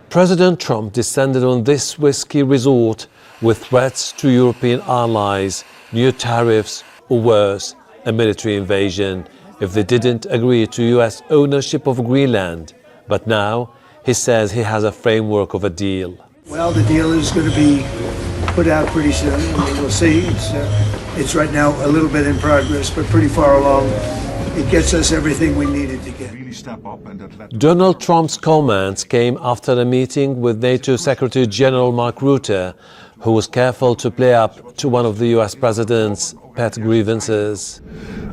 President Trump descended on this risky resort with threats to European allies, new tariffs, or worse, a military invasion if they didn't agree to US ownership of Greenland. But now he says he has a framework of a deal. Well, the deal is going to be put out pretty soon. I mean, we'll see. It's right now a little bit in progress, but pretty far along. It gets us everything we needed to get. Donald Trump's comments came after a meeting with NATO Secretary General Mark Rutte, who was careful to play up to one of the US president's pet grievances.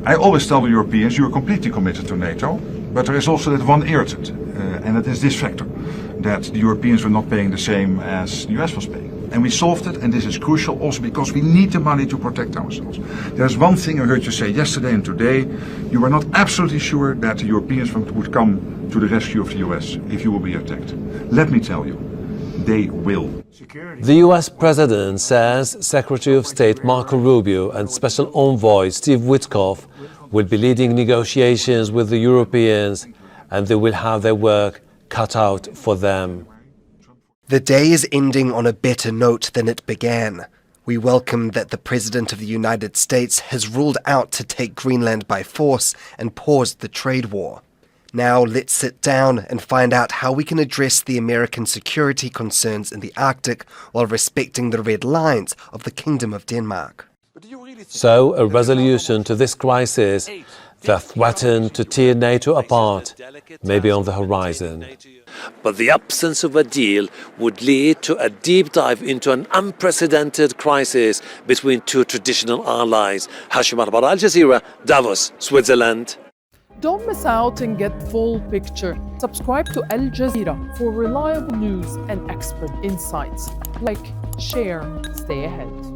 I always tell the Europeans you are completely committed to NATO, but there is also that one irritant, and that is this factor, that the Europeans were not paying the same as the US was paying. And we solved it, and this is crucial also because we need the money to protect ourselves. There's one thing I heard you say yesterday and today. You were not absolutely sure that the Europeans would come to the rescue of the US if you will be attacked. Let me tell you, they will. The US President says Secretary of State Marco Rubio and Special Envoy Steve Witkoff will be leading negotiations with the Europeans, and they will have their work cut out for them. The day is ending on a better note than it began. We welcome that the President of the United States has ruled out to take Greenland by force and paused the trade war. Now let's sit down and find out how we can address the American security concerns in the Arctic while respecting the red lines of the Kingdom of Denmark. So a resolution to this crisis that threatened to tear NATO apart may be on the horizon. But the absence of a deal would lead to a deep dive into an unprecedented crisis between two traditional allies. Ahelbarra, Al Jazeera, Davos, Switzerland. Don't miss out and get full picture. Subscribe to Al Jazeera for reliable news and expert insights. Like, share, stay ahead.